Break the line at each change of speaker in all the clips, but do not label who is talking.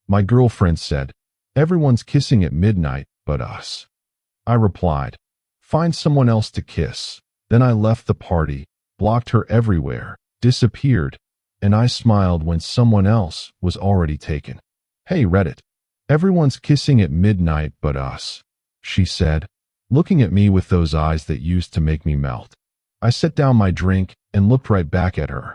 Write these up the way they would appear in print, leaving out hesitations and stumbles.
My girlfriend said, "Everyone's kissing at midnight but us." I replied, "Find someone else to kiss." Then I left the party, blocked her everywhere, disappeared, and I smiled when someone else was already taken. "Hey Reddit, everyone's kissing at midnight but us," she said, looking at me with those eyes that used to make me melt. I set down my drink and looked right back at her.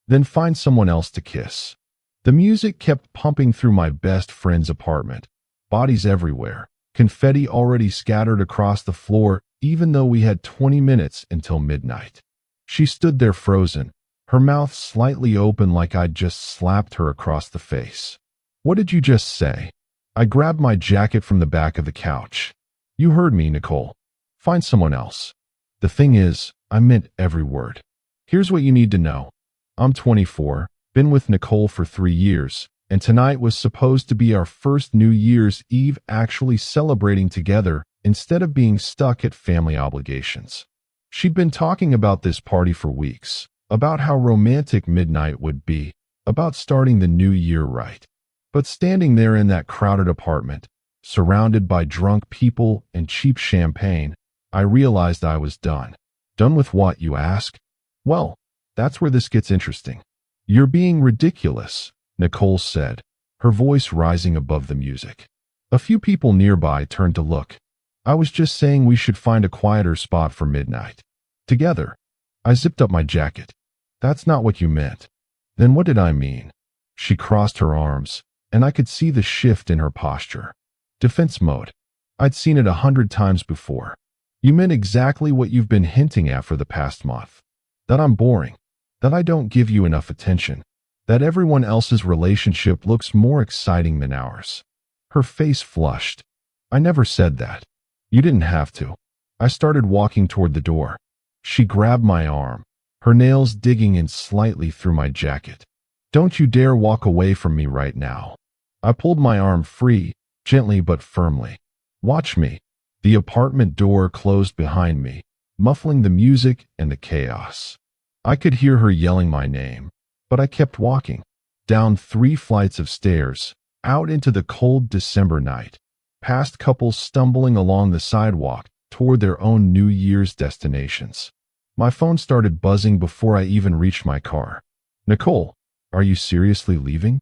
"Then find someone else to kiss." The music kept pumping through my best friend's apartment. Bodies everywhere, confetti already scattered across the floor, even though we had 20 minutes until midnight. She stood there frozen, her mouth slightly open like I'd just slapped her across the face. "What did you just say?" I grabbed my jacket from the back of the couch. "You heard me, Nicole. Find someone else." The thing is, I meant every word. Here's what you need to know. I'm 24, been with Nicole for 3 years, and tonight was supposed to be our first New Year's Eve actually celebrating together instead of being stuck at family obligations. She'd been talking about this party for weeks, about how romantic midnight would be, about starting the new year right. But standing there in that crowded apartment, surrounded by drunk people and cheap champagne, I realized I was done. Done with what, you ask? Well, that's where this gets interesting. "You're being ridiculous," Nicole said, her voice rising above the music. A few people nearby turned to look. "I was just saying we should find a quieter spot for midnight. Together." I zipped up my jacket. "That's not what you meant." "Then what did I mean?" She crossed her arms, and I could see the shift in her posture. Defense mode. I'd seen it 100 times before. "You meant exactly what you've been hinting at for the past month. That I'm boring. That I don't give you enough attention. That everyone else's relationship looks more exciting than ours." Her face flushed. "I never said that. You didn't have to." I started walking toward the door. She grabbed my arm, her nails digging in slightly through my jacket. "Don't you dare walk away from me right now." I pulled my arm free, gently but firmly. "Watch me." The apartment door closed behind me, muffling the music and the chaos. I could hear her yelling my name, but I kept walking. Down 3 flights of stairs, out into the cold December night, past couples stumbling along the sidewalk toward their own New Year's destinations. My phone started buzzing before I even reached my car. "Nicole, are you seriously leaving?"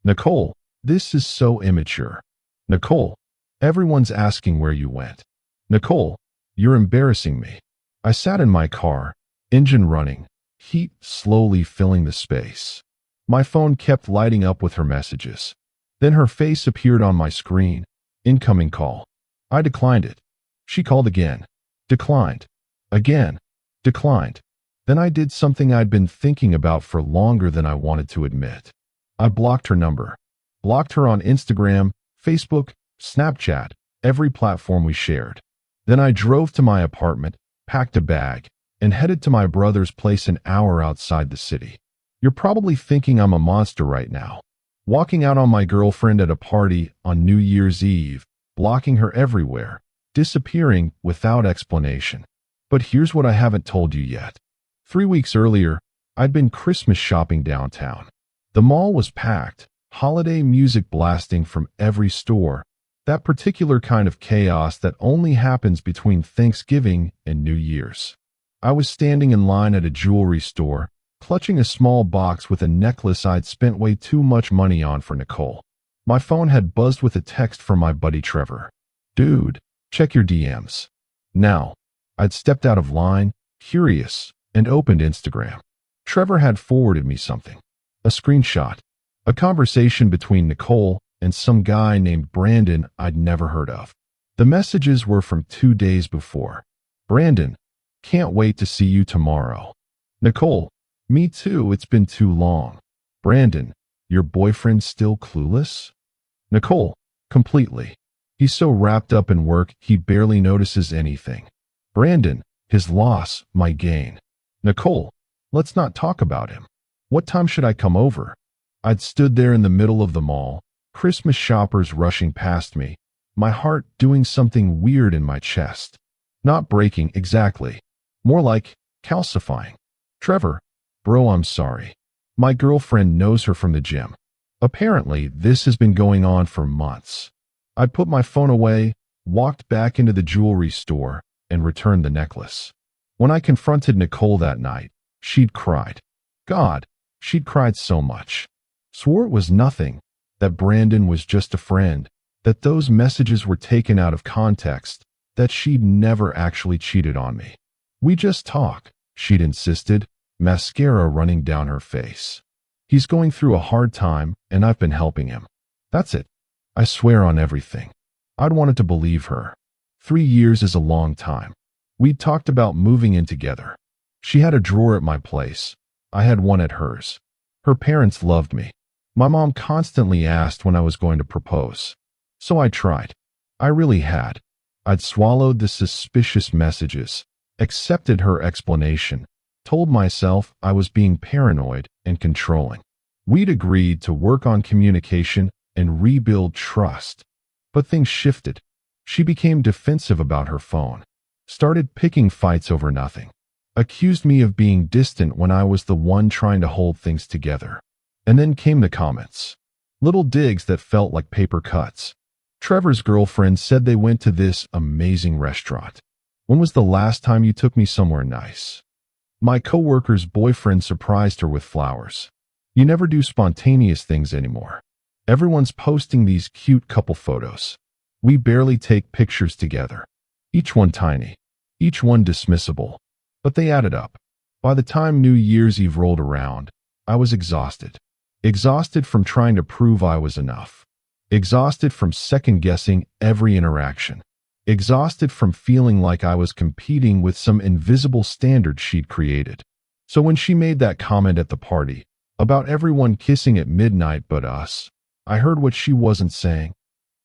"Nicole, this is so immature." "Nicole, everyone's asking where you went." "Nicole, you're embarrassing me." I sat in my car, engine running, heat slowly filling the space. My phone kept lighting up with her messages. Then her face appeared on my screen. "Incoming call." I declined it. She called again. Declined. Again. Declined. Then I did something I'd been thinking about for longer than I wanted to admit. I blocked her number. Blocked her on Instagram, Facebook, Snapchat, every platform we shared. Then I drove to my apartment, packed a bag, and headed to my brother's place an hour outside the city. You're probably thinking I'm a monster right now. Walking out on my girlfriend at a party on New Year's Eve, blocking her everywhere, disappearing without explanation. But here's what I haven't told you yet. 3 weeks earlier, I'd been Christmas shopping downtown. The mall was packed, holiday music blasting from every store, that particular kind of chaos that only happens between Thanksgiving and New Year's. I was standing in line at a jewelry store, clutching a small box with a necklace I'd spent way too much money on for Nicole. My phone had buzzed with a text from my buddy Trevor. "Dude, check your DMs." Now, I'd stepped out of line, curious, and opened Instagram. Trevor had forwarded me something. A screenshot. A conversation between Nicole and some guy named Brandon I'd never heard of. The messages were from 2 days before. "Brandon, can't wait to see you tomorrow." Nicole, "Me too, it's been too long." Brandon, "Your boyfriend's still clueless?" Nicole, "Completely. He's so wrapped up in work he barely notices anything." Brandon, "His loss, my gain." Nicole, "Let's not talk about him. What time should I come over?" I'd stood there in the middle of the mall, Christmas shoppers rushing past me, my heart doing something weird in my chest. Not breaking exactly, more like calcifying. "Trevor, bro, I'm sorry. My girlfriend knows her from the gym." Apparently, this has been going on for months. I put my phone away, walked back into the jewelry store, and returned the necklace. When I confronted Nicole that night, she'd cried. God, she'd cried so much. Swore it was nothing, that Brandon was just a friend, that those messages were taken out of context, that she'd never actually cheated on me. We just talk, she'd insisted, mascara running down her face. He's going through a hard time, and I've been helping him. That's it. I swear on everything. I'd wanted to believe her. 3 years is a long time. We'd talked about moving in together. She had a drawer at my place. I had one at hers. Her parents loved me. My mom constantly asked when I was going to propose. So I tried. I really had. I'd swallowed the suspicious messages, accepted her explanation, told myself I was being paranoid and controlling. We'd agreed to work on communication and rebuild trust. But things shifted. She became defensive about her phone, started picking fights over nothing, accused me of being distant when I was the one trying to hold things together. And then came the comments. Little digs that felt like paper cuts. Trevor's girlfriend said they went to this amazing restaurant. When was the last time you took me somewhere nice? My coworker's boyfriend surprised her with flowers. You never do spontaneous things anymore. Everyone's posting these cute couple photos. We barely take pictures together. Each one tiny. Each one dismissible. But they added up. By the time New Year's Eve rolled around, I was exhausted. Exhausted from trying to prove I was enough. Exhausted from second-guessing every interaction. Exhausted from feeling like I was competing with some invisible standard she'd created. So when she made that comment at the party, about everyone kissing at midnight but us, I heard what she wasn't saying.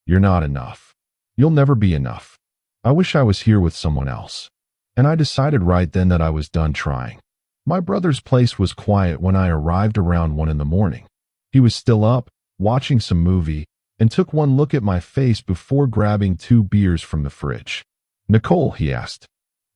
You're not enough. You'll never be enough. I wish I was here with someone else. And I decided right then that I was done trying. My brother's place was quiet when I arrived around 1 in the morning. He was still up, watching some movie, and took one look at my face before grabbing 2 beers from the fridge. Nicole, he asked.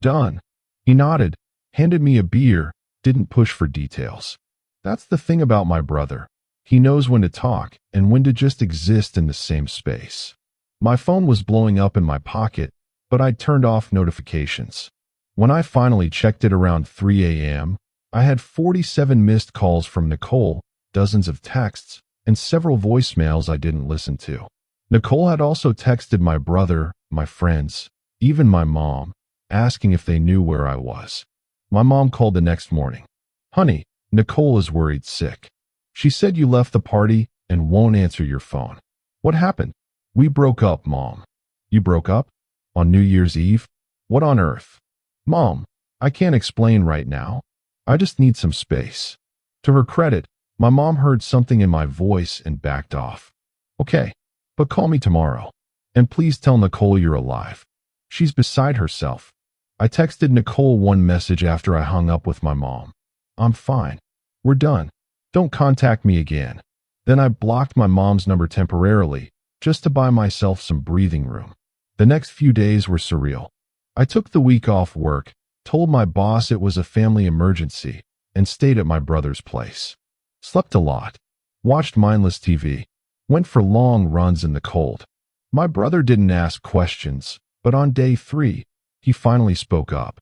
Done. He nodded, handed me a beer, didn't push for details. That's the thing about my brother. He knows when to talk and when to just exist in the same space. My phone was blowing up in my pocket, but I'd turned off notifications. When I finally checked it around 3 a.m., I had 47 missed calls from Nicole, dozens of texts, and several voicemails I didn't listen to. Nicole had also texted my brother, my friends, even my mom, asking if they knew where I was. My mom called the next morning. Honey, Nicole is worried sick. She said you left the party and won't answer your phone. What happened? We broke up, Mom. You broke up? On New Year's Eve? What on earth? Mom, I can't explain right now. I just need some space. To her credit, my mom heard something in my voice and backed off. Okay, but call me tomorrow. And please tell Nicole you're alive. She's beside herself. I texted Nicole one message after I hung up with my mom. I'm fine. We're done. Don't contact me again. Then I blocked my mom's number temporarily, just to buy myself some breathing room. The next few days were surreal. I took the week off work, told my boss it was a family emergency, and stayed at my brother's place. Slept a lot. Watched mindless TV. Went for long runs in the cold. My brother didn't ask questions, but on day 3, he finally spoke up.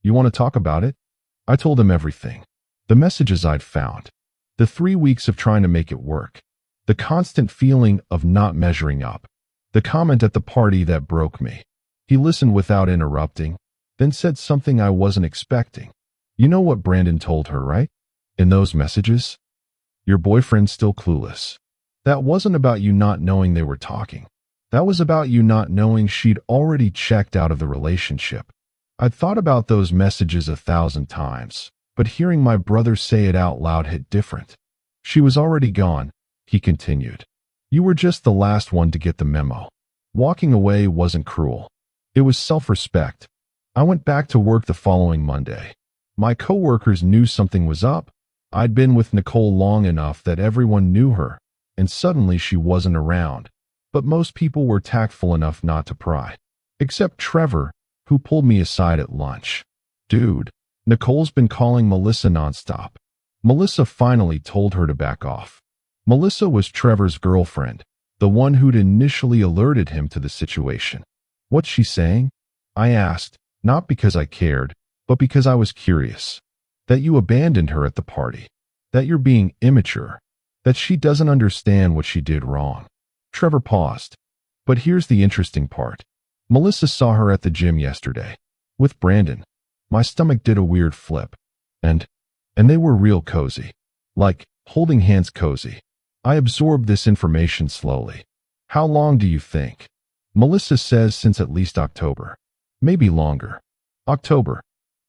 You want to talk about it? I told him everything. The messages I'd found. The 3 weeks of trying to make it work. The constant feeling of not measuring up. The comment at the party that broke me. He listened without interrupting, then said something I wasn't expecting. You know what Brandon told her, right? In those messages? Your boyfriend's still clueless. That wasn't about you not knowing they were talking. That was about you not knowing she'd already checked out of the relationship. I'd thought about those messages 1,000 times, but hearing my brother say it out loud hit different. She was already gone, he continued. You were just the last one to get the memo. Walking away wasn't cruel. It was self-respect. I went back to work the following Monday. My coworkers knew something was up. I'd been with Nicole long enough that everyone knew her, and suddenly she wasn't around. But most people were tactful enough not to pry. Except Trevor, who pulled me aside at lunch. Dude, Nicole's been calling Melissa nonstop. Melissa finally told her to back off. Melissa was Trevor's girlfriend, the one who'd initially alerted him to the situation. What's she saying? I asked, not because I cared, but because I was curious. That you abandoned her at the party. That you're being immature. That she doesn't understand what she did wrong. Trevor paused. But here's the interesting part. Melissa saw her at the gym yesterday. With Brandon. My stomach did a weird flip. And they were real cozy. Like, holding hands cozy. I absorbed this information slowly. How long do you think? Melissa says since at least October. Maybe longer. October.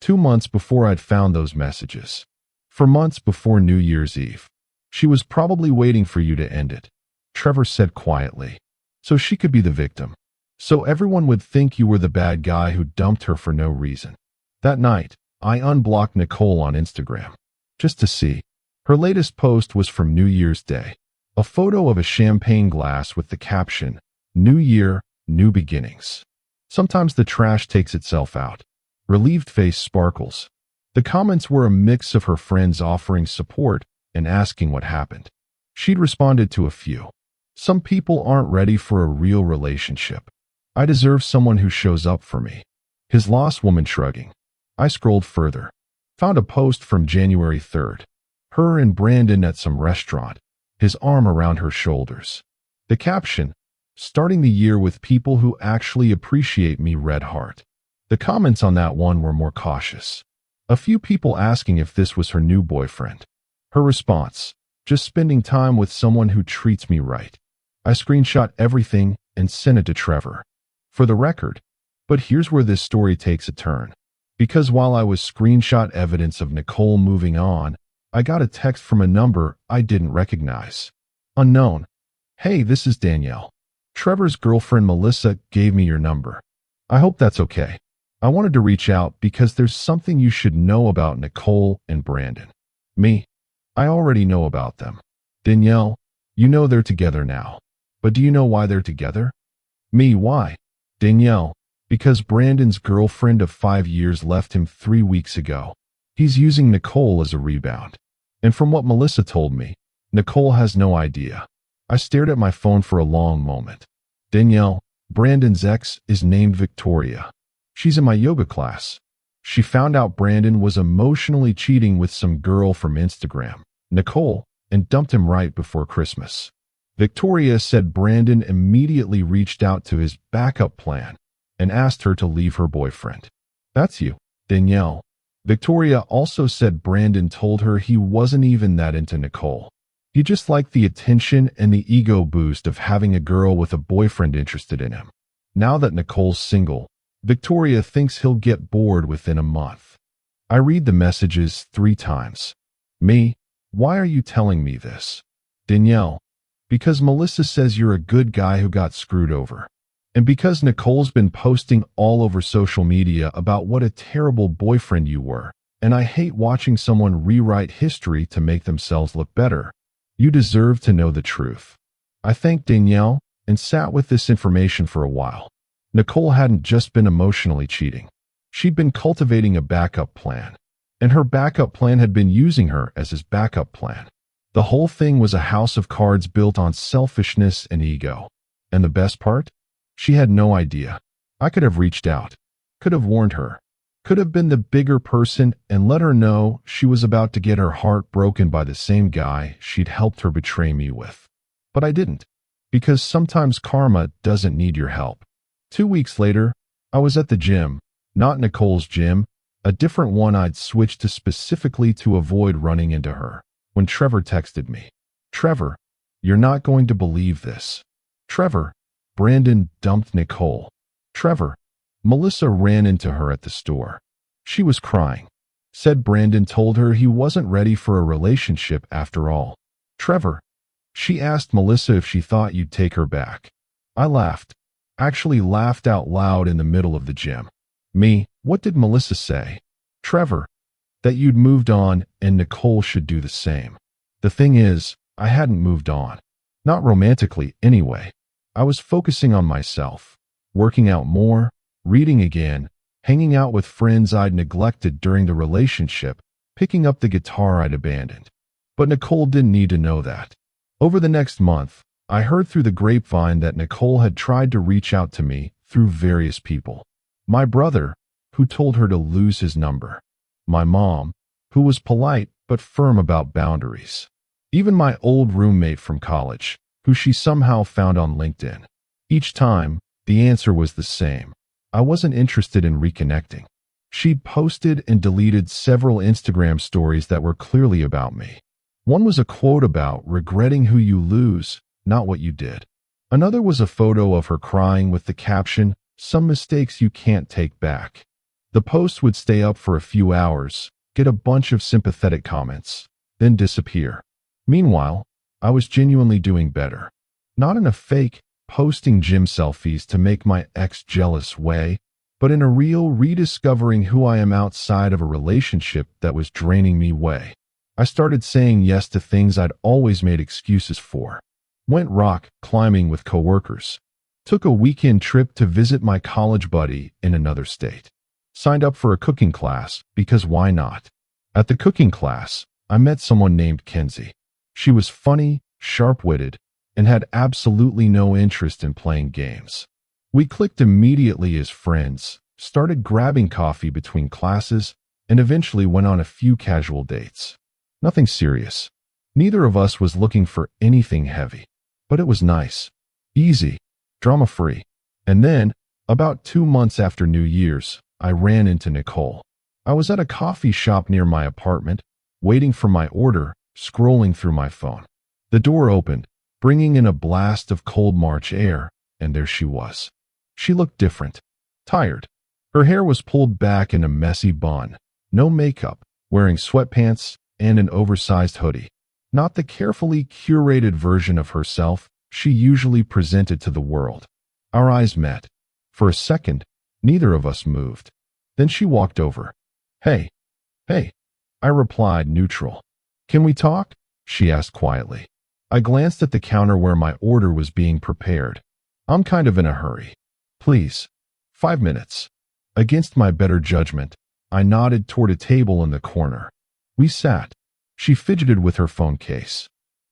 2 months before I'd found those messages. For months before New Year's Eve. She was probably waiting for you to end it. Trevor said quietly. So she could be the victim. So everyone would think you were the bad guy who dumped her for no reason. That night, I unblocked Nicole on Instagram. Just to see. Her latest post was from New Year's Day. A photo of a champagne glass with the caption, New Year, New Beginnings. Sometimes the trash takes itself out. Relieved face sparkles. The comments were a mix of her friends offering support and asking what happened. She'd responded to a few. Some people aren't ready for a real relationship. I deserve someone who shows up for me. His lost woman shrugging. I scrolled further. Found a post from January 3rd. Her and Brandon at some restaurant. His arm around her shoulders. The caption, starting the year with people who actually appreciate me, red heart. The comments on that one were more cautious. A few people asking if this was her new boyfriend. Her response, just spending time with someone who treats me right. I screenshot everything and sent it to Trevor. For the record. But here's where this story takes a turn. Because while I was screenshot evidence of Nicole moving on, I got a text from a number I didn't recognize. Unknown. Hey, this is Danielle. Trevor's girlfriend Melissa gave me your number. I hope that's okay. I wanted to reach out because there's something you should know about Nicole and Brandon. Me? I already know about them. Danielle, you know they're together now. But do you know why they're together? Me, why? Danielle, because Brandon's girlfriend of 5 years left him 3 weeks ago. He's using Nicole as a rebound. And from what Melissa told me, Nicole has no idea. I stared at my phone for a long moment. Danielle, Brandon's ex, is named Victoria. She's in my yoga class. She found out Brandon was emotionally cheating with some girl from Instagram, Nicole, and dumped him right before Christmas. Victoria said Brandon immediately reached out to his backup plan and asked her to leave her boyfriend. That's you, Danielle. Victoria also said Brandon told her he wasn't even that into Nicole. He just liked the attention and the ego boost of having a girl with a boyfriend interested in him. Now that Nicole's single, Victoria thinks he'll get bored within a month. I read the messages 3 times. Me, why are you telling me this? Danielle, because Melissa says you're a good guy who got screwed over. And because Nicole's been posting all over social media about what a terrible boyfriend you were, and I hate watching someone rewrite history to make themselves look better. You deserve to know the truth. I thanked Danielle and sat with this information for a while. Nicole hadn't just been emotionally cheating. She'd been cultivating a backup plan. And her backup plan had been using her as his backup plan. The whole thing was a house of cards built on selfishness and ego. And the best part? She had no idea. I could have reached out. Could have warned her. Could have been the bigger person and let her know she was about to get her heart broken by the same guy she'd helped her betray me with. But I didn't. Because sometimes karma doesn't need your help. 2 weeks later, I was at the gym. Not Nicole's gym. A different one I'd switched to specifically to avoid running into her. When Trevor texted me. Trevor, you're not going to believe this. Trevor, Brandon dumped Nicole. Trevor, Melissa ran into her at the store. She was crying. Said Brandon told her he wasn't ready for a relationship after all. Trevor, she asked Melissa if she thought you'd take her back. I laughed. Actually laughed out loud in the middle of the gym. Me, what did Melissa say? Trevor, that you'd moved on and Nicole should do the same. The thing is, I hadn't moved on. Not romantically, anyway. I was focusing on myself, working out more, reading again, hanging out with friends I'd neglected during the relationship, picking up the guitar I'd abandoned. But Nicole didn't need to know that. Over the next month, I heard through the grapevine that Nicole had tried to reach out to me through various people. My brother, who told her to lose his number. My mom, who was polite but firm about boundaries. Even my old roommate from college, who she somehow found on LinkedIn. Each time, the answer was the same. I wasn't interested in reconnecting. She'd posted and deleted several Instagram stories that were clearly about me. One was a quote about regretting who you lose, not what you did. Another was a photo of her crying with the caption, "Some mistakes you can't take back." The post would stay up for a few hours, get a bunch of sympathetic comments, then disappear. Meanwhile, I was genuinely doing better. Not in a fake, posting gym selfies to make my ex jealous way, but in a real rediscovering who I am outside of a relationship that was draining me way. I started saying yes to things I'd always made excuses for. Went rock climbing with coworkers. Took a weekend trip to visit my college buddy in another state. Signed up for a cooking class because why not? At the cooking class, I met someone named Kenzie. She was funny, sharp-witted, and had absolutely no interest in playing games. We clicked immediately as friends, started grabbing coffee between classes, and eventually went on a few casual dates. Nothing serious. Neither of us was looking for anything heavy. But it was nice. Easy. Drama-free. And then, about 2 months after New Year's, I ran into Nicole. I was at a coffee shop near my apartment, waiting for my order, scrolling through my phone. The door opened, bringing in a blast of cold March air, and there she was. She looked different. Tired. Her hair was pulled back in a messy bun. No makeup, wearing sweatpants and an oversized hoodie. Not the carefully curated version of herself she usually presented to the world. Our eyes met. For a second, neither of us moved. Then she walked over. Hey. I replied, neutral. Can we talk? She asked quietly. I glanced at the counter where my order was being prepared. I'm kind of in a hurry. Please. 5 minutes. Against my better judgment, I nodded toward a table in the corner. We sat. She fidgeted with her phone case.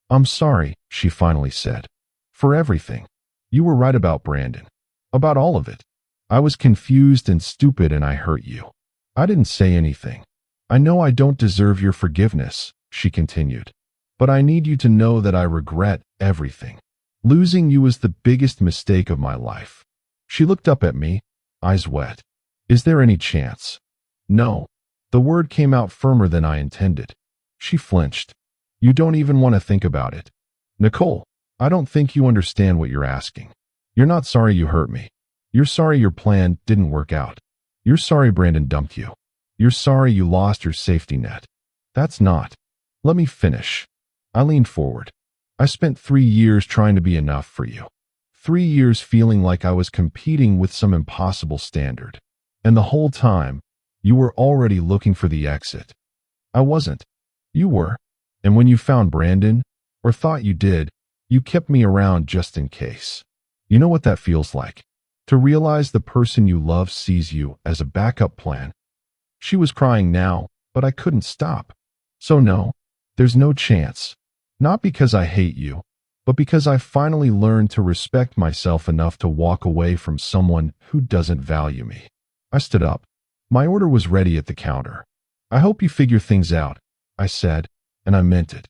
I'm sorry, she finally said. For everything. You were right about Brandon. About all of it. I was confused and stupid and I hurt you. I didn't say anything. I know I don't deserve your forgiveness, she continued. But I need you to know that I regret everything. Losing you was the biggest mistake of my life. She looked up at me, eyes wet. Is there any chance? No. The word came out firmer than I intended. She flinched. You don't even want to think about it. Nicole, I don't think you understand what you're asking. You're not sorry you hurt me. You're sorry your plan didn't work out. You're sorry Brandon dumped you. You're sorry you lost your safety net. That's not. Let me finish. I leaned forward. I spent 3 years trying to be enough for you. 3 years feeling like I was competing with some impossible standard. And the whole time, you were already looking for the exit. I wasn't. You were. And when you found Brandon, or thought you did, you kept me around just in case. You know what that feels like? To realize the person you love sees you as a backup plan. She was crying now, but I couldn't stop. So no, there's no chance. Not because I hate you, but because I finally learned to respect myself enough to walk away from someone who doesn't value me. I stood up. My order was ready at the counter. I hope you figure things out, I said, and I meant it.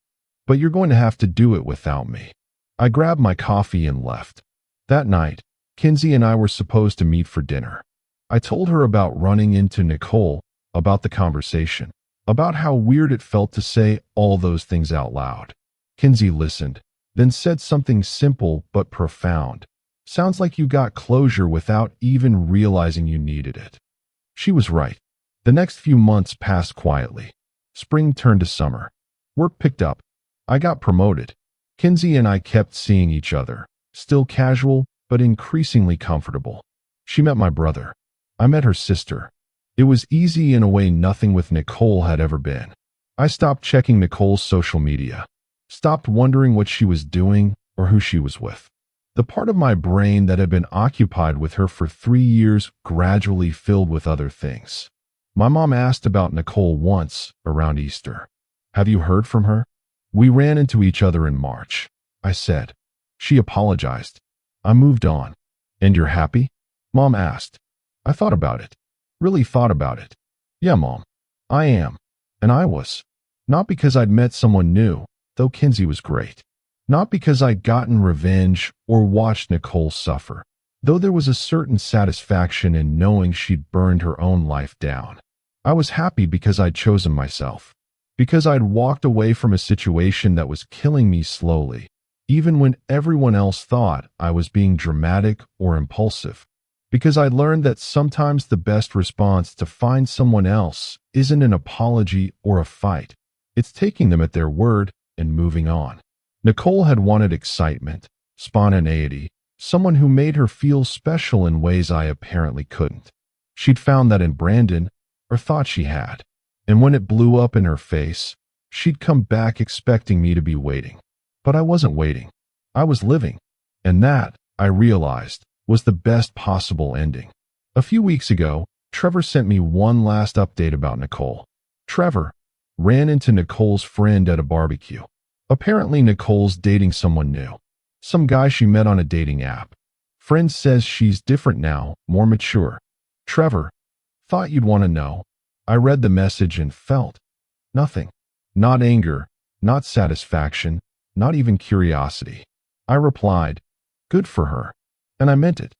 But you're going to have to do it without me. I grabbed my coffee and left. That night, Kenzie and I were supposed to meet for dinner. I told her about running into Nicole, about the conversation, about how weird it felt to say all those things out loud. Kenzie listened, then said something simple but profound. Sounds like you got closure without even realizing you needed it. She was right. The next few months passed quietly. Spring turned to summer. Work picked up. I got promoted. Kenzie and I kept seeing each other, still casual, but increasingly comfortable. She met my brother. I met her sister. It was easy in a way nothing with Nicole had ever been. I stopped checking Nicole's social media. Stopped wondering what she was doing or who she was with. The part of my brain that had been occupied with her for 3 years gradually filled with other things. My mom asked about Nicole once around Easter. Have you heard from her? We ran into each other in March. I said. She apologized. I moved on. And you're happy? Mom asked. I thought about it. Really thought about it. Yeah, Mom. I am. And I was. Not because I'd met someone new, though Kinsey was great. Not because I'd gotten revenge or watched Nicole suffer, though there was a certain satisfaction in knowing she'd burned her own life down. I was happy because I'd chosen myself. Because I'd walked away from a situation that was killing me slowly, even when everyone else thought I was being dramatic or impulsive. Because I learned that sometimes the best response to find someone else isn't an apology or a fight. It's taking them at their word and moving on. Nicole had wanted excitement, spontaneity, someone who made her feel special in ways I apparently couldn't. She'd found that in Brandon, or thought she had. And when it blew up in her face, she'd come back expecting me to be waiting. But I wasn't waiting. I was living. And that, I realized, was the best possible ending. A few weeks ago, Trevor sent me one last update about Nicole. Trevor ran into Nicole's friend at a barbecue. Apparently Nicole's dating someone new. Some guy she met on a dating app. Friend says she's different now, more mature. Trevor, thought you'd want to know. I read the message and felt nothing. Not anger, not satisfaction, not even curiosity. I replied, good for her. And I meant it.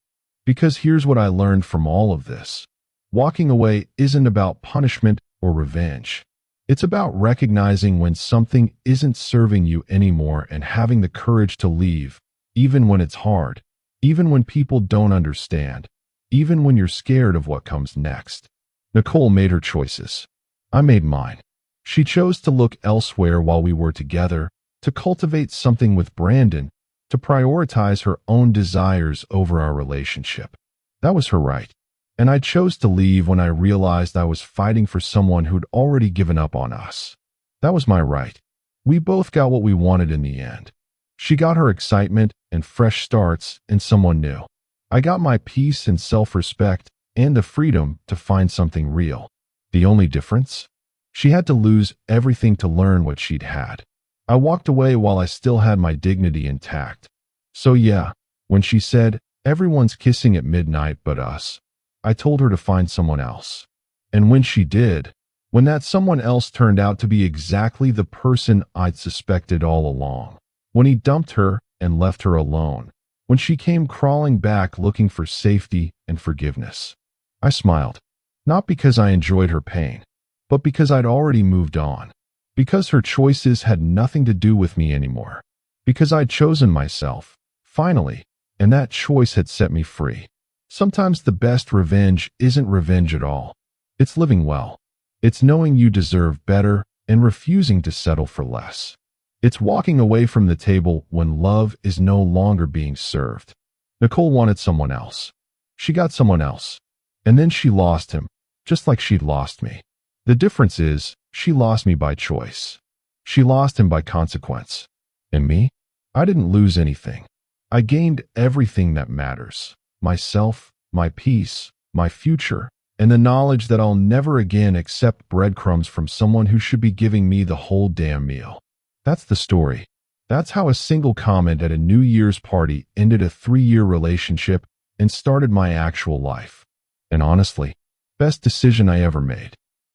Because here's what I learned from all of this. Walking away isn't about punishment or revenge. It's about recognizing when something isn't serving you anymore and having the courage to leave, even when it's hard, even when people don't understand, even when you're scared of what comes next. Nicole made her choices. I made mine. She chose to look elsewhere while we were together, to cultivate something with Brandon, to prioritize her own desires over our relationship. That was her right. And I chose to leave when I realized I was fighting for someone who'd already given up on us. That was my right. We both got what we wanted in the end. She got her excitement and fresh starts in someone new. I got my peace and self-respect and the freedom to find something real. The only difference? She had to lose everything to learn what she'd had. I walked away while I still had my dignity intact. So yeah, when she said, everyone's kissing at midnight but us, I told her to find someone else. And when she did, when that someone else turned out to be exactly the person I'd suspected all along, when he dumped her and left her alone, when she came crawling back looking for safety and forgiveness, I smiled. Not because I enjoyed her pain, but because I'd already moved on. Because her choices had nothing to do with me anymore. Because I'd chosen myself, finally, and that choice had set me free. Sometimes the best revenge isn't revenge at all. It's living well. It's knowing you deserve better and refusing to settle for less. It's walking away from the table when love is no longer being served. Nicole wanted someone else. She got someone else. And then she lost him, just like she'd lost me. The difference is, she lost me by choice. She lost him by consequence. And me? I didn't lose anything. I gained everything that matters. Myself, my peace, my future, and the knowledge that I'll never again accept breadcrumbs from someone who should be giving me the whole damn meal. That's the story. That's how a single comment at a New Year's party ended a 3-year relationship and started my actual life. And honestly, best decision I ever made.